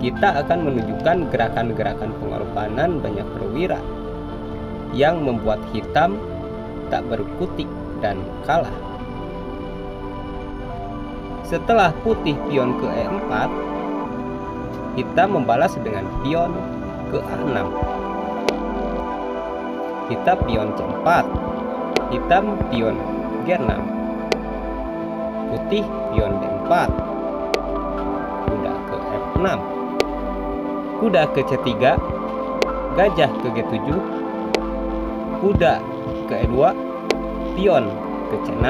kita akan menunjukkan gerakan-gerakan pengorbanan banyak perwira yang membuat hitam tak berkutik dan kalah. Setelah putih pion ke E4, hitam membalas dengan pion ke A6. Kita pion C4, hitam pion G6, putih pion D4, kuda ke F6, kuda ke C3, gajah ke G7, kuda ke E2, pion ke C6,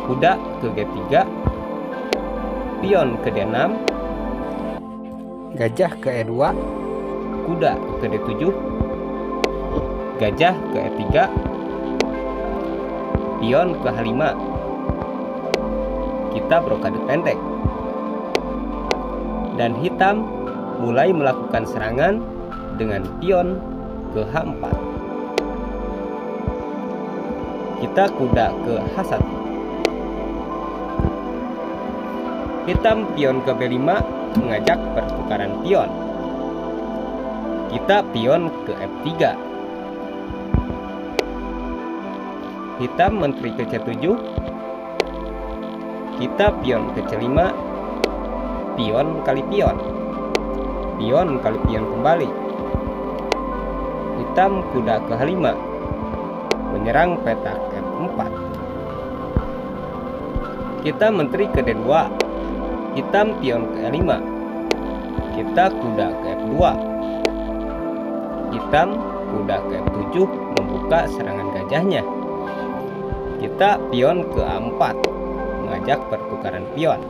kuda ke G3, pion ke D6, gajah ke E2, kuda ke D7, gajah ke E3, pion ke H5. Kita blokade pendek. Dan hitam mulai melakukan serangan dengan pion ke H4. Kita kuda ke H1. Hitam pion ke B5 mengajak pertukaran pion. Kita pion ke F3. Hitam menteri ke C7. Kita pion ke C5. Pion kali pion. Pion kali pion kembali. Hitam kuda ke H5 menyerang petak F4. Kita menteri ke D2. Hitam pion ke E5. Kita kuda ke F2. Hitam kuda ke F7 membuka serangan gajahnya. Kita pion ke A4 mengajak pertukaran pion.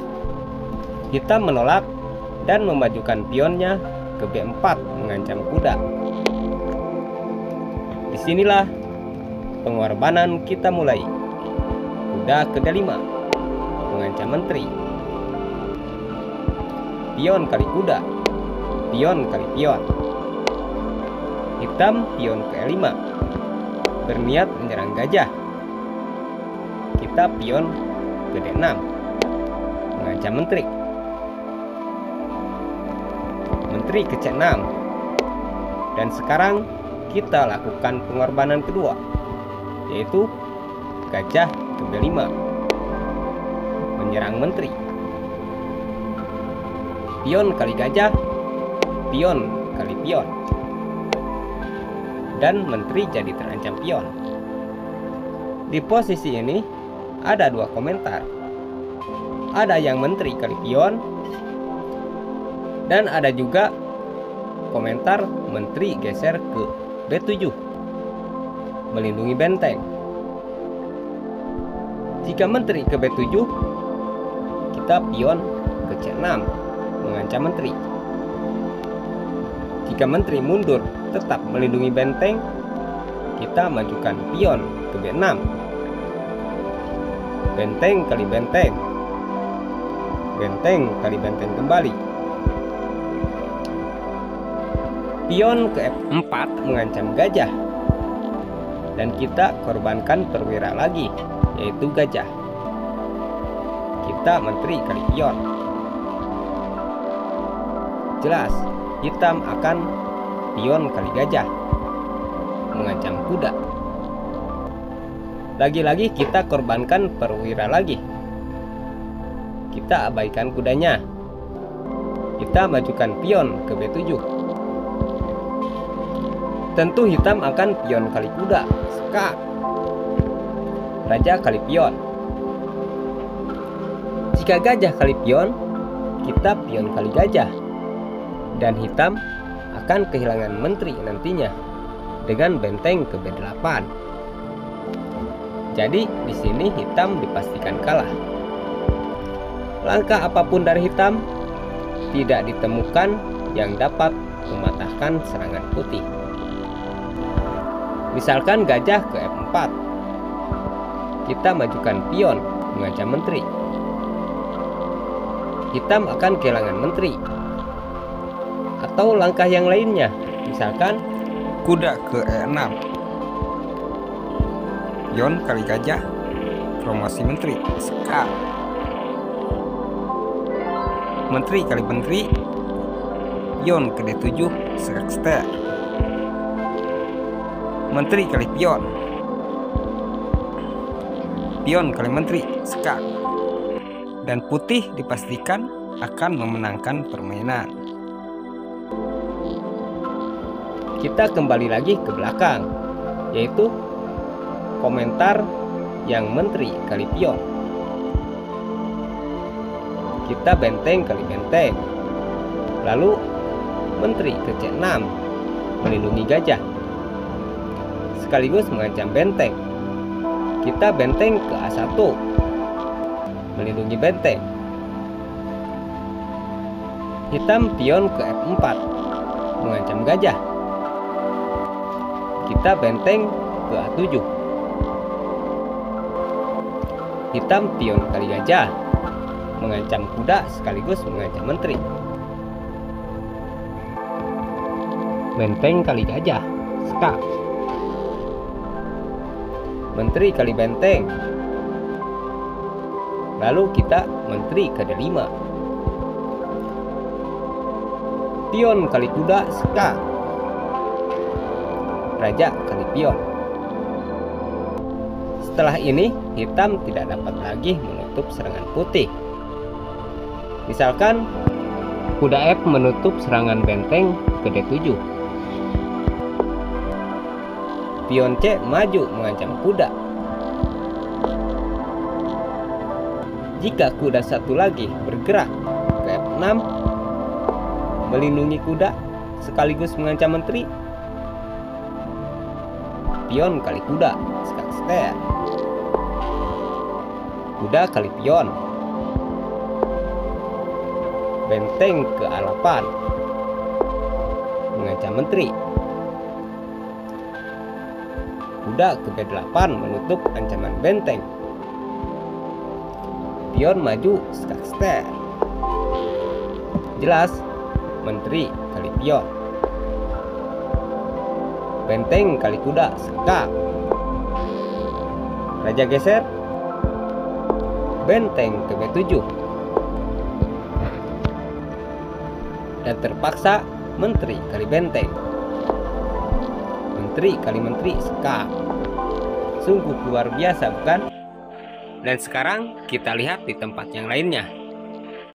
Hitam menolak dan memajukan pionnya ke B4 mengancam kuda. Disinilah pengorbanan kita mulai. Kuda ke D5 mengancam menteri. Pion kali kuda, pion kali pion. Hitam pion ke E5 berniat menyerang gajah. Kita pion ke D6 mengancam menteri. Menteri ke C6. Dan sekarang kita lakukan pengorbanan kedua, yaitu gajah ke B5 menyerang menteri. Pion kali gajah, pion kali pion. Dan menteri jadi terancam pion. Di posisi ini ada dua komentar. Ada yang menteri kali pion, dan ada juga komentar menteri geser ke B7 melindungi benteng. Jika menteri ke B7, kita pion ke C6 mengancam menteri. Jika menteri mundur tetap melindungi benteng, kita majukan pion ke B6. Benteng kali benteng. Benteng kali benteng kembali. Pion ke F4 mengancam gajah. Dan kita korbankan perwira lagi, yaitu gajah. Kita menteri kali pion. Jelas, hitam akan pion kali gajah mengancam kuda. Lagi-lagi kita korbankan perwira lagi. Kita abaikan kudanya. Kita majukan pion ke B7. Tentu hitam akan pion kali kuda. Skak. Raja kali pion. Jika gajah kali pion, kita pion kali gajah. Dan hitam akan kehilangan menteri nantinya dengan benteng ke B8. Jadi di sini hitam dipastikan kalah. Langkah apapun dari hitam tidak ditemukan yang dapat mematahkan serangan putih. Misalkan gajah ke F4, kita majukan pion mengancam menteri. Hitam akan kehilangan menteri. Atau langkah yang lainnya, misalkan kuda ke E6, pion kali gajah, promosi menteri, skak. Menteri kali menteri, pion ke D7 skak ster. Menteri kali pion. Pion kali menteri skak. Dan putih dipastikan akan memenangkan permainan. Kita kembali lagi ke belakang, yaitu komentar yang menteri kali pion. Kita benteng kali benteng. Lalu menteri ke C6 melindungi gajah sekaligus mengancam benteng. Kita benteng ke A1 melindungi benteng. Hitam pion ke F4 mengancam gajah. Kita benteng ke A7. Hitam pion kali gajah mengancam kuda sekaligus mengancam menteri. Benteng kali gajah skak. Menteri kali benteng. Lalu kita menteri ke D5. Pion kali kuda skak. Raja kali pion. Setelah ini hitam tidak dapat lagi menutup serangan putih. Misalkan kuda F menutup serangan benteng ke D7. Pion C maju mengancam kuda. Jika kuda satu lagi bergerak ke F6 melindungi kuda sekaligus mengancam menteri, pion kali kuda skak ster. Kuda kali pion. Benteng ke A8 mengancam menteri. Kuda ke B8 menutup ancaman benteng. Pion maju skak ster. Jelas menteri kali pion. Benteng kali kuda skak. Raja geser. Benteng ke B7. Dan terpaksa menteri kali benteng. Menteri kali menteri skak. Sungguh luar biasa, bukan? Dan sekarang kita lihat di tempat yang lainnya.